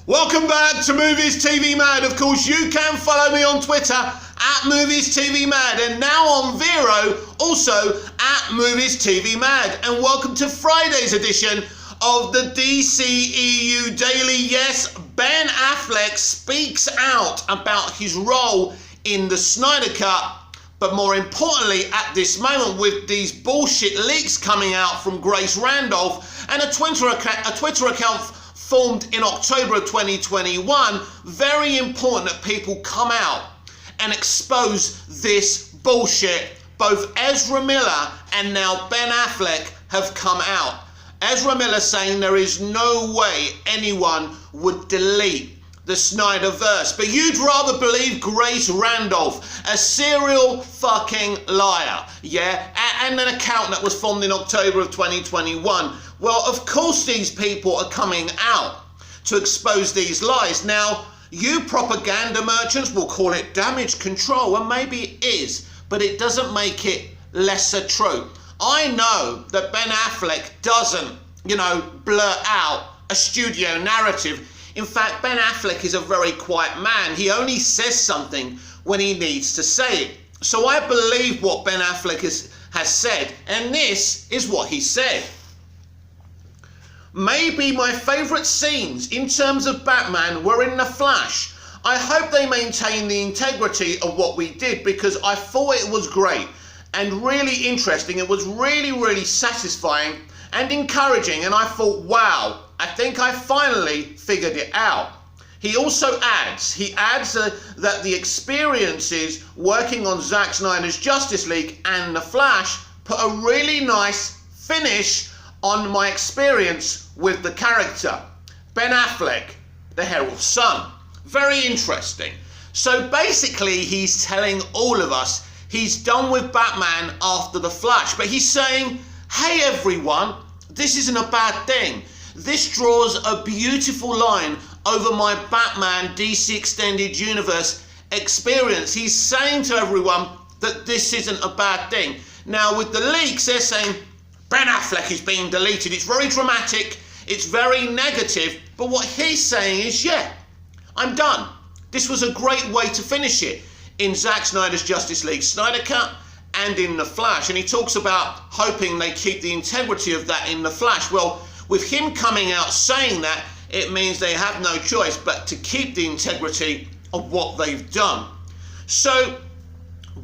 Welcome back to Movies TV Mad. Of course, you can follow me on Twitter at Movies TV Mad, and now on Vero, also at Movies TV Mad. And welcome to Friday's edition of the dceu Daily. Yes, Ben Affleck speaks out about his role in the Snyder Cut, but more importantly, at this moment, with these bullshit leaks coming out from Grace Randolph and a Twitter account formed in October of 2021, very important that people come out and expose this bullshit. Both Ezra Miller and now Ben Affleck have come out. Ezra Miller saying there is no way anyone would delete the Snyderverse, but you'd rather believe Grace Randolph, a serial fucking liar, yeah, and an account that was formed in October of 2021. Well, of course these people are coming out to expose these lies. Now, you propaganda merchants will call it damage control, and maybe it is, but it doesn't make it lesser true. I know that Ben Affleck doesn't, blurt out a studio narrative. In fact, Ben Affleck is a very quiet man. He only says something when he needs to say it. So I believe what Ben Affleck has said, and this is what he said. Maybe my favourite scenes in terms of Batman were in The Flash. I hope they maintain the integrity of what we did, because I thought it was great and really interesting. It was really, really satisfying and encouraging, and I thought, wow, I think I finally figured it out. He also adds, that the experiences working on Zack Snyder's Justice League and The Flash put a really nice finish on my experience with the character. Ben Affleck, the Herald's son. Very interesting. So basically he's telling all of us he's done with Batman after The Flash, but he's saying, hey everyone, this isn't a bad thing. This draws a beautiful line over my Batman DC Extended Universe experience. He's saying to everyone that this isn't a bad thing. Now with the leaks, they're saying Ben Affleck is being deleted. It's very dramatic, it's very negative, but what he's saying is, yeah, I'm done. This was a great way to finish it in Zack Snyder's Justice League Snyder Cut and in The Flash. And he talks about hoping they keep the integrity of that in The Flash. Well, with him coming out saying that, it means they have no choice but to keep the integrity of what they've done. So,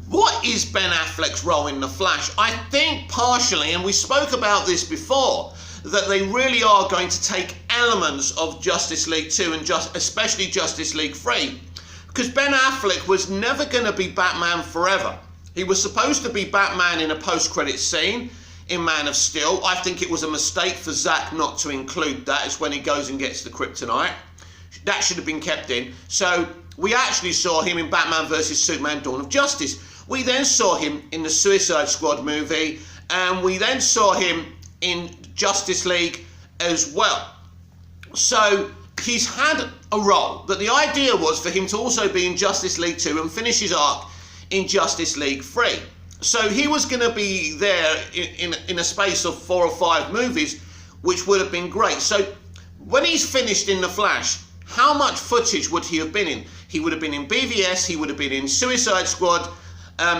what is Ben Affleck's role in The Flash? I think partially, and we spoke about this before, that they really are going to take elements of Justice League 2 and especially Justice League 3. Because Ben Affleck was never going to be Batman forever. He was supposed to be Batman in a post-credit scene in Man of Steel. I think it was a mistake for Zack not to include that. It's when he goes and gets the kryptonite. That should have been kept in. So we actually saw him in Batman vs Superman Dawn of Justice. We then saw him in the Suicide Squad movie, and we then saw him in Justice League as well. So he's had a role that the idea was for him to also be in Justice League 2 and finish his arc in Justice League 3. So he was going to be there in a space of 4 or 5 movies, which would have been great. So when he's finished in The Flash, how much footage would he have been in? He would have been in BVS, he would have been in Suicide Squad,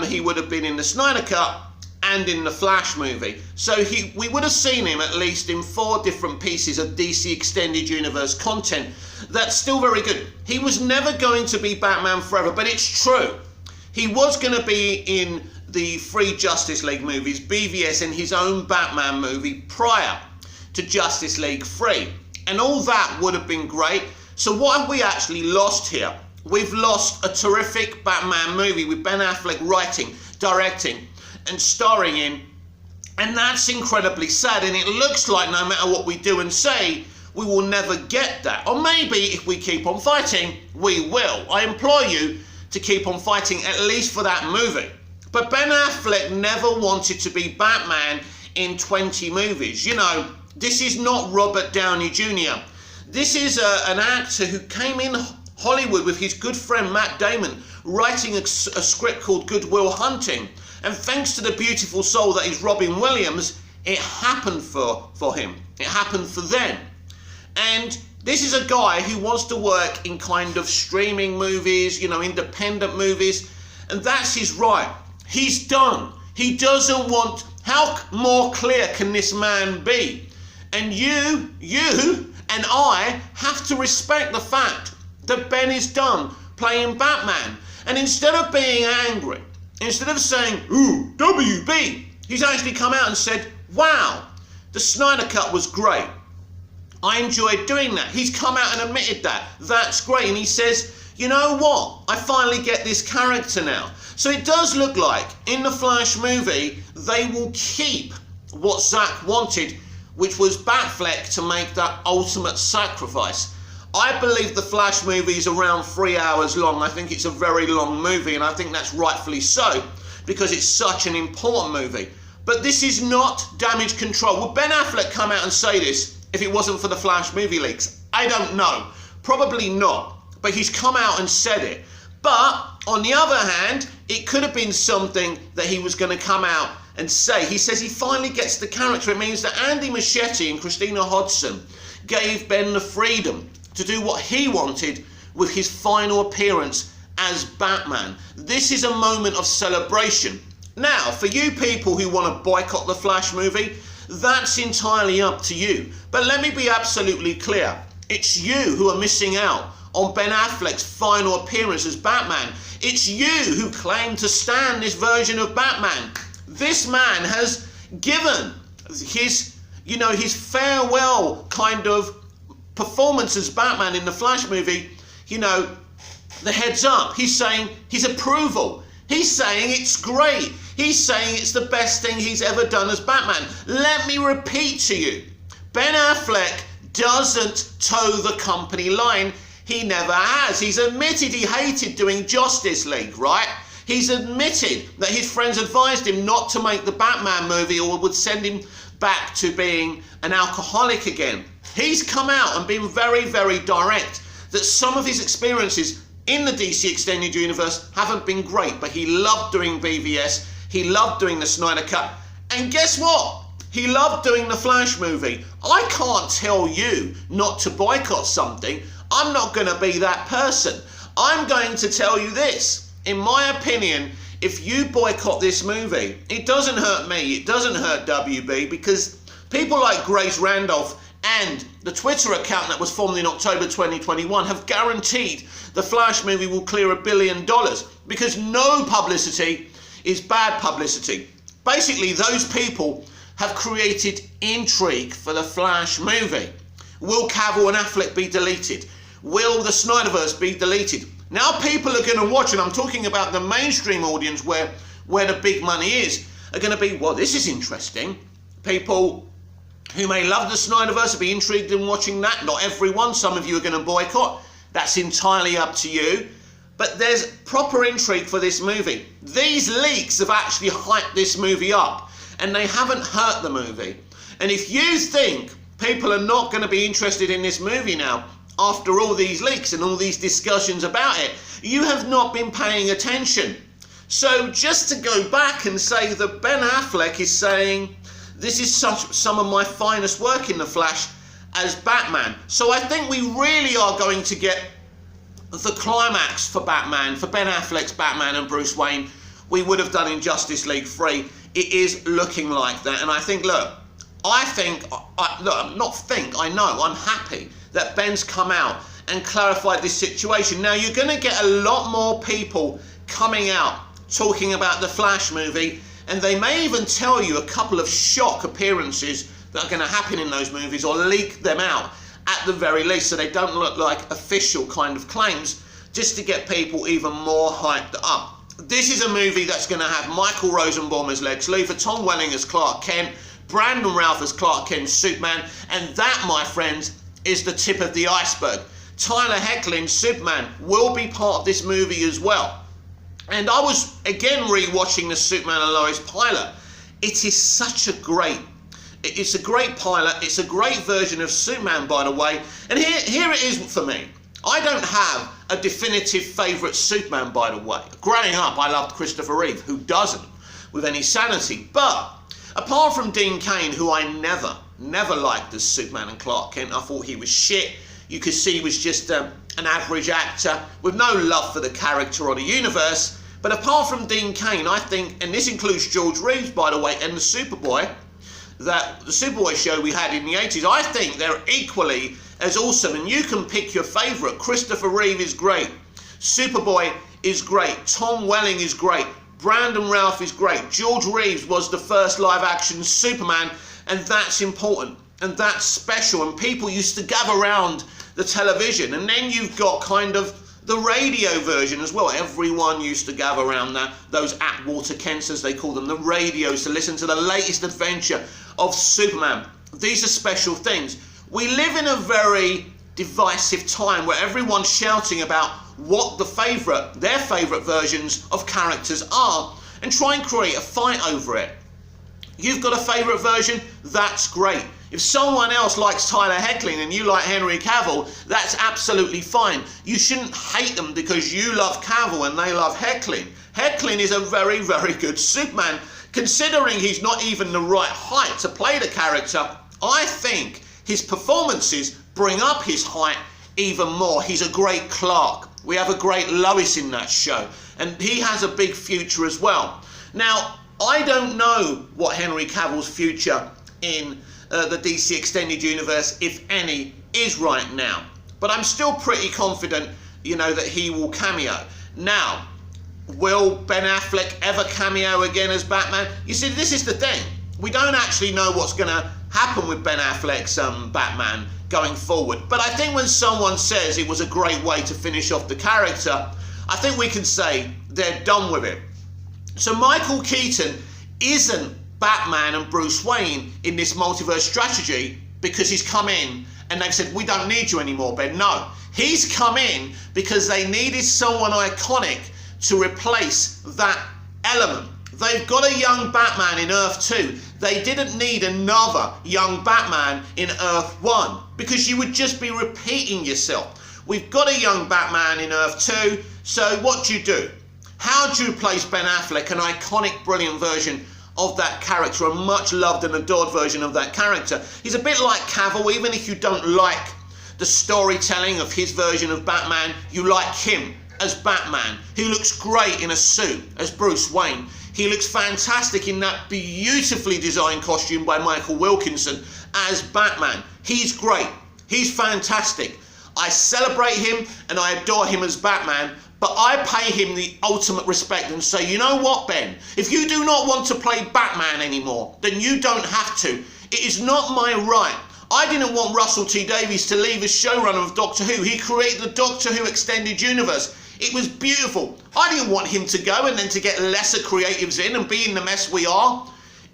he would have been in the Snyder Cut and in the Flash movie. So we would have seen him at least in 4 different pieces of DC Extended Universe content. That's still very good. He was never going to be Batman forever, but it's true. He was going to be in the 3 Justice League movies, BVS, and his own Batman movie prior to Justice League 3. And all that would have been great. So what have we actually lost here? We've lost a terrific Batman movie with Ben Affleck writing, directing, and starring in. And that's incredibly sad. And it looks like no matter what we do and say, we will never get that. Or maybe if we keep on fighting, we will. I implore you to keep on fighting, at least for that movie. But Ben Affleck never wanted to be Batman in 20 movies. This is not Robert Downey Jr. This is an actor who came in Hollywood with his good friend Matt Damon, writing a script called Good Will Hunting. And thanks to the beautiful soul that is Robin Williams, it happened for him. It happened for them. And this is a guy who wants to work in kind of streaming movies, you know, independent movies, and that's his right. He's done. He doesn't want, how more clear can this man be? And you and I have to respect the fact that Ben is done playing Batman. And instead of being angry, instead of saying, ooh, WB, he's actually come out and said, wow, the Snyder Cut was great. I enjoyed doing that. He's come out and admitted that. That's great. And he says, you know what? I finally get this character now. So it does look like in the Flash movie, they will keep what Zack wanted, which was Batfleck to make that ultimate sacrifice. I believe the Flash movie is around 3 hours long. I think it's a very long movie, and I think that's rightfully so, because it's such an important movie. But this is not damage control. Would Ben Affleck come out and say this if it wasn't for the Flash movie leaks? I don't know. Probably not. But he's come out and said it. But on the other hand, it could have been something that he was going to come out and say. He says he finally gets the character. It means that Andy Muschietti and Christina Hodson gave Ben the freedom to do what he wanted with his final appearance as Batman. This is a moment of celebration. Now, for you people who want to boycott the Flash movie, that's entirely up to you. But let me be absolutely clear. It's you who are missing out on Ben Affleck's final appearance as Batman. It's you who claim to stand this version of Batman. This man has given his, you know, his farewell kind of performance as Batman in the Flash movie, you know, the heads up. He's saying his approval. He's saying it's great. He's saying it's the best thing he's ever done as Batman. Let me repeat to you, Ben Affleck doesn't toe the company line. He never has. He's admitted he hated doing Justice League, right? He's admitted that his friends advised him not to make the Batman movie or would send him back to being an alcoholic again. He's come out and been very, very direct that some of his experiences in the DC Extended Universe haven't been great, but he loved doing BVS, he loved doing the Snyder Cut, and guess what? He loved doing the Flash movie. I can't tell you not to boycott something. I'm not going to be that person. I'm going to tell you this. In my opinion, if you boycott this movie, it doesn't hurt me, it doesn't hurt WB, because people like Grace Randolph and the Twitter account that was formed in October 2021 have guaranteed the Flash movie will clear $1 billion, because no publicity is bad publicity. Basically, those people have created intrigue for the Flash movie. Will Cavill and Affleck be deleted? Will the Snyderverse be deleted? Now people are going to watch, and I'm talking about the mainstream audience where the big money is, are going to be, well, this is interesting. People who may love the Snyderverse will be intrigued in watching that. Not everyone. Some of you are going to boycott. That's entirely up to you. But there's proper intrigue for this movie. These leaks have actually hyped this movie up, and they haven't hurt the movie. And if you think people are not going to be interested in this movie now, after all these leaks and all these discussions about it, you have not been paying attention. So just to go back and say that Ben Affleck is saying, this is some of my finest work in The Flash as Batman. So I think we really are going to get the climax for Batman, for Ben Affleck's Batman and Bruce Wayne, we would have done in Justice League 3. It is looking like that. And I think, look, I know, I'm happy that Ben's come out and clarified this situation. Now, you're going to get a lot more people coming out talking about the Flash movie, and they may even tell you a couple of shock appearances that are going to happen in those movies, or leak them out at the very least, so they don't look like official kind of claims, just to get people even more hyped up. This is a movie that's going to have Michael Rosenbaum as Lex Luthor, Tom Welling as Clark Kent, Brandon Routh as Clark Kent Superman, and that, my friends, is the tip of the iceberg. Tyler Hoechlin's Superman will be part of this movie as well. And I was again re-watching the Superman and Lois pilot. It is such a great, it's a great pilot. It's a great version of Superman, by the way. And here it is for me. I don't have a definitive favourite Superman, by the way. Growing up, I loved Christopher Reeve. Who doesn't, with any sanity? But apart from Dean Cain, who I never never liked as Superman and Clark Kent. I thought he was shit. You could see he was just an average actor with no love for the character or the universe. But apart from Dean Cain, I think, and this includes George Reeves, by the way, and the Superboy, that the Superboy show we had in the 80s, I think they're equally as awesome. And you can pick your favourite. Christopher Reeve is great. Superboy is great. Tom Welling is great. Brandon Routh is great. George Reeves was the first live-action Superman, and that's important, and that's special, and people used to gather around the television. And then you've got kind of the radio version as well. Everyone used to gather around those Atwater Kents, as they call them, the radios, to listen to the latest adventure of Superman. These are special things. We live in a very divisive time where everyone's shouting about what their favourite versions of characters are and try and create a fight over it. You've got a favourite version, that's great. If someone else likes Tyler Hoechlin and you like Henry Cavill, that's absolutely fine. You shouldn't hate them because you love Cavill and they love Hoechlin. Hoechlin is a very, very good Superman. Considering he's not even the right height to play the character, I think his performances bring up his height even more. He's a great Clark. We have a great Lois in that show, and he has a big future as well. Now, I don't know what Henry Cavill's future in the DC Extended Universe, if any, is right now, but I'm still pretty confident, that he will cameo. Now, will Ben Affleck ever cameo again as Batman? You see, this is the thing. We don't actually know what's going to happen with Ben Affleck's Batman going forward. But I think when someone says it was a great way to finish off the character, I think we can say they're done with it. So Michael Keaton isn't Batman and Bruce Wayne in this multiverse strategy because he's come in and they've said, we don't need you anymore, Ben. No, he's come in because they needed someone iconic to replace that element. They've got a young Batman in Earth 2. They didn't need another young Batman in Earth 1 because you would just be repeating yourself. We've got a young Batman in Earth 2, so what do? How do you replace Ben Affleck, an iconic, brilliant version of that character, a much loved and adored version of that character? He's a bit like Cavill. Even if you don't like the storytelling of his version of Batman, you like him as Batman. He looks great in a suit as Bruce Wayne. He looks fantastic in that beautifully designed costume by Michael Wilkinson as Batman. He's great. He's fantastic. I celebrate him and I adore him as Batman, but I pay him the ultimate respect and say, you know what, Ben? If you do not want to play Batman anymore, then you don't have to. It is not my right. I didn't want Russell T Davies to leave as showrunner of Doctor Who. He created the Doctor Who Extended Universe. It was beautiful. I didn't want him to go and then to get lesser creatives in and be in the mess we are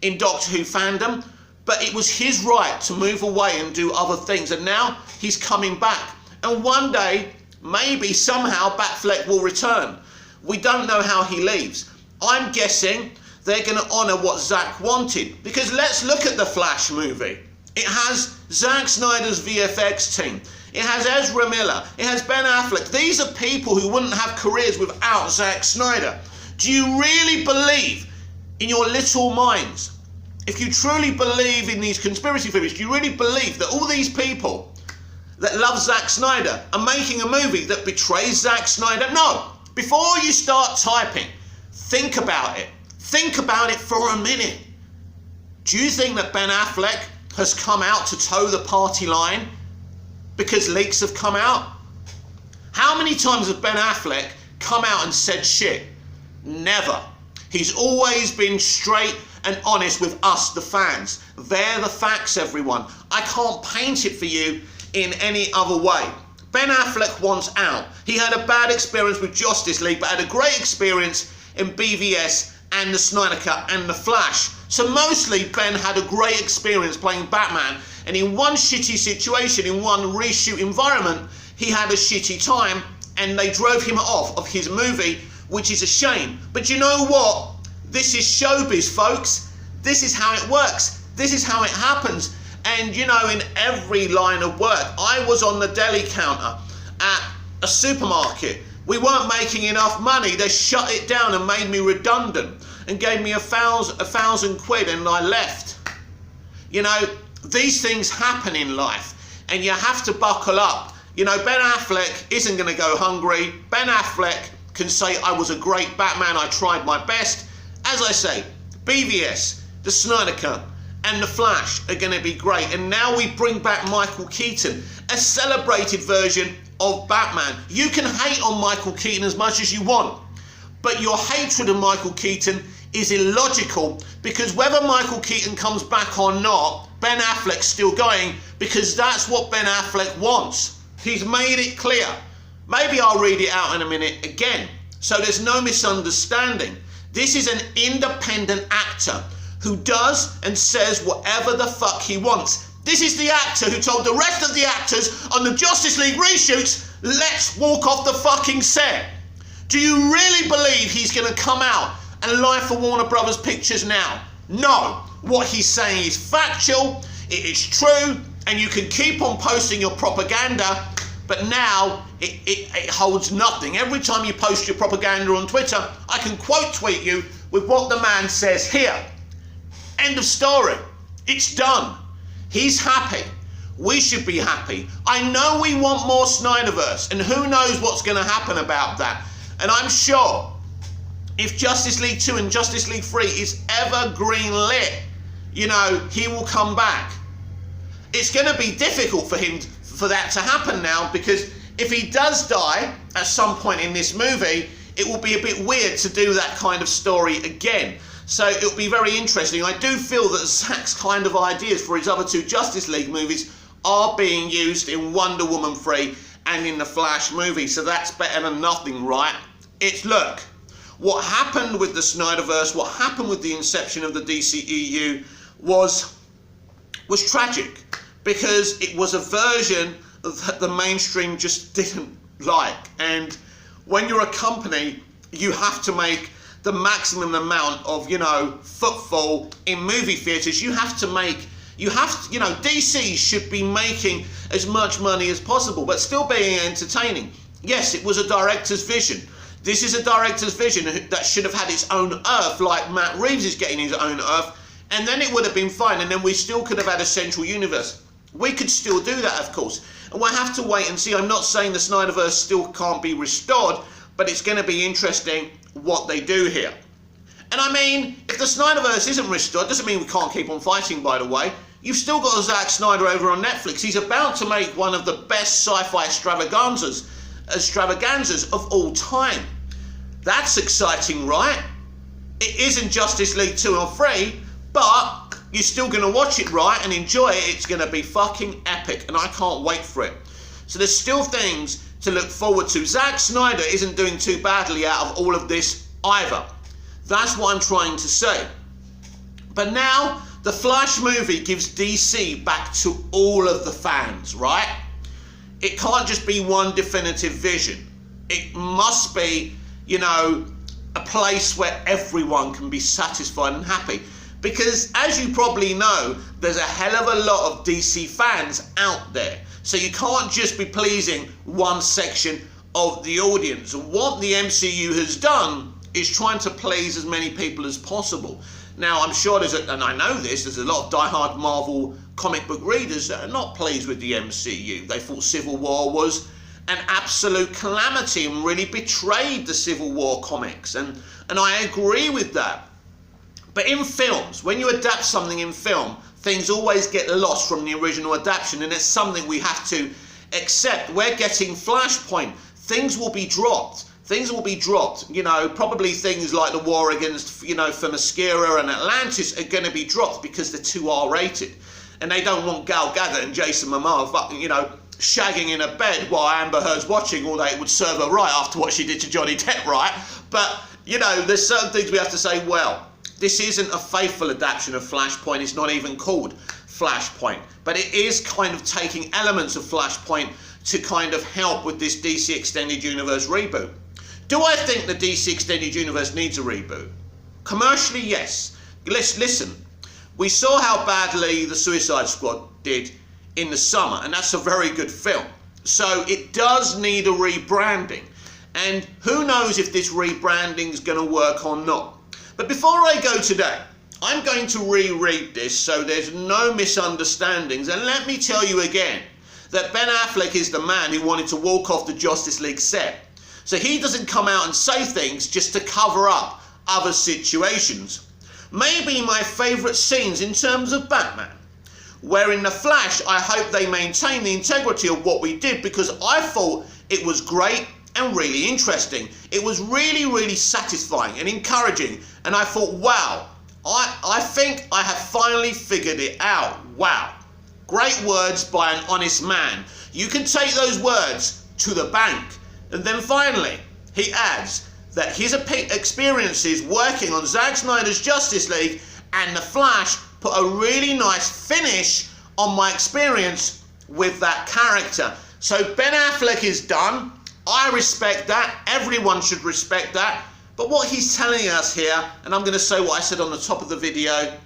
in Doctor Who fandom. But it was his right to move away and do other things. And now he's coming back. And one day, maybe somehow Batfleck will return. We don't know how he leaves. I'm guessing they're going to honour what Zack wanted. Because let's look at the Flash movie. It has Zack Snyder's VFX team. It has Ezra Miller. It has Ben Affleck. These are people who wouldn't have careers without Zack Snyder. Do you really believe in your little minds, if you truly believe in these conspiracy theories, do you really believe that all these people that love Zack Snyder are making a movie that betrays Zack Snyder? No. Before you start typing, think about it. Think about it for a minute. Do you think that Ben Affleck has come out to toe the party line because leaks have come out? How many times has Ben Affleck come out and said shit? Never. He's always been straight and honest with us, the fans. They're the facts, everyone. I can't paint it for you in any other way. Ben Affleck wants out. He had a bad experience with Justice League, but had a great experience in BVS and the Snyder Cut and the Flash. So mostly Ben had a great experience playing Batman, and in one shitty situation, in one reshoot environment, he had a shitty time and they drove him off of his movie, which is a shame. But you know what? This is showbiz, folks. This is how it works. This is how it happens. And you know, in every line of work, I was on the deli counter at a supermarket. We weren't making enough money. They shut it down and made me redundant and gave me a thousand quid, and I left. You know, these things happen in life, and you have to buckle up. You know, Ben Affleck isn't going to go hungry. Ben Affleck can say, I was a great Batman, I tried my best. As I say, BVS, the Snyder Cut, and The Flash are going to be great. And now we bring back Michael Keaton, a celebrated version of Batman. You can hate on Michael Keaton as much as you want, but your hatred of Michael Keaton is illogical, because whether Michael Keaton comes back or not, Ben Affleck's still going, because that's what Ben Affleck wants. He's made it clear. Maybe I'll read it out in a minute again, so there's no misunderstanding. This is an independent actor who does and says whatever the fuck he wants. This is the actor who told the rest of the actors on the Justice League reshoots, let's walk off the fucking set. Do you really believe he's going to come out and lie for Warner Brothers Pictures now? No. What he's saying is factual, it is true, and you can keep on posting your propaganda, but now it holds nothing. Every time you post your propaganda on Twitter, I can quote tweet you with what the man says here. End of story. It's done. He's happy. We should be happy. I know we want more Snyderverse, and who knows what's going to happen about that. And I'm sure if Justice League 2 and Justice League 3 is ever green lit, you know, he will come back. It's going to be difficult for him for that to happen now, because if he does die at some point in this movie, it will be a bit weird to do that kind of story again. So it'll be very interesting. I do feel that Zack's kind of ideas for his other two Justice League movies are being used in Wonder Woman 3 and in the Flash movie, so that's better than nothing, right? It's, look, what happened with the Snyderverse, what happened with the inception of the DCEU was tragic, because it was a version that the mainstream just didn't like. And when you're a company, you have to make the maximum amount of, you know, footfall in movie theatres. You have to, you know, DC should be making as much money as possible, but still being entertaining. Yes, it was a director's vision. This is a director's vision that should have had its own Earth, like Matt Reeves is getting his own Earth, and then it would have been fine, and then we still could have had a central universe. We could still do that, of course, and we'll have to wait and see. I'm not saying the Snyderverse still can't be restored, but it's going to be interesting what they do here. And I mean, if the Snyderverse isn't restored, doesn't mean we can't keep on fighting, by the way. You've still got Zack Snyder over on Netflix. He's about to make one of the best sci-fi extravaganzas of all time. That's exciting, right? It isn't Justice League 2 or 3, but you're still going to watch it, right, and enjoy it. It's going to be fucking epic, and I can't wait for it. So there's still things to look forward to. Zack Snyder isn't doing too badly out of all of this either. That's what I'm trying to say. But now, the Flash movie gives DC back to all of the fans, right? It can't just be one definitive vision. It must be, you know, a place where everyone can be satisfied and happy. Because, as you probably know, there's a hell of a lot of DC fans out there. So you can't just be pleasing one section of the audience. What the MCU has done is trying to please as many people as possible. Now, I'm sure and I know this, there's a lot of diehard Marvel comic book readers that are not pleased with the MCU. They thought Civil War was an absolute calamity and really betrayed the Civil War comics. And I agree with that. But in films, when you adapt something in film, things always get lost from the original adaptation, and it's something we have to accept. We're getting Flashpoint. Things will be dropped. Things will be dropped. You know, probably things like the war against, you know, Themyscira and Atlantis are going to be dropped because they're too R-rated. And they don't want Gal Gadot and Jason Momoa, you know, shagging in a bed while Amber Heard's watching, although it would serve her right after what she did to Johnny Depp, right? But, you know, there's certain things we have to say, well, this isn't a faithful adaptation of Flashpoint. It's not even called Flashpoint. But it is kind of taking elements of Flashpoint to kind of help with this DC Extended Universe reboot. Do I think the DC Extended Universe needs a reboot? Commercially, yes. Listen, we saw how badly the Suicide Squad did in the summer, and that's a very good film. So it does need a rebranding. And who knows if this rebranding is going to work or not. But before I go today, I'm going to reread this so there's no misunderstandings, and let me tell you again that Ben Affleck is the man who wanted to walk off the Justice League set. So he doesn't come out and say things just to cover up other situations. Maybe my favourite scenes in terms of Batman, where in The Flash I hope they maintain the integrity of what we did, because I thought it was great and really interesting. It was really satisfying and encouraging, and I thought, wow, I think I have finally figured it out. Wow. Great words by an honest man. You can take those words to the bank. And then finally, he adds that his experiences working on Zack Snyder's Justice League and The Flash put a really nice finish on my experience with that character. So Ben Affleck is done. I respect that. Everyone should respect that. But what he's telling us here, and I'm going to say what I said on the top of the video,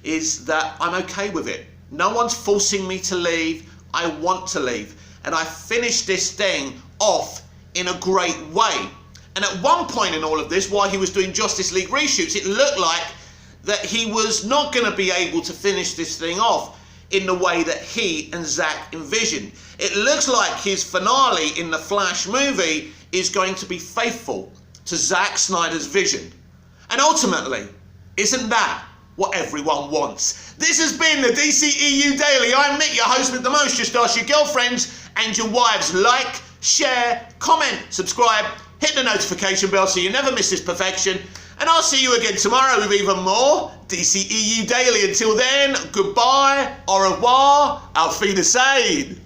is that I'm okay with it. No one's forcing me to leave. I want to leave. And I finished this thing off in a great way. And at one point in all of this, while he was doing Justice League reshoots, it looked like that he was not going to be able to finish this thing off in the way that he and Zack envisioned. It looks like his finale in the Flash movie is going to be faithful to Zack Snyder's vision. And ultimately, isn't that what everyone wants? This has been the DCEU Daily. I'm Mick, your host with the most. Just ask your girlfriends and your wives. Like, share, comment, subscribe, hit the notification bell so you never miss this perfection. And I'll see you again tomorrow with even more DCEU Daily. Until then, goodbye, au revoir, auf Wiedersehen.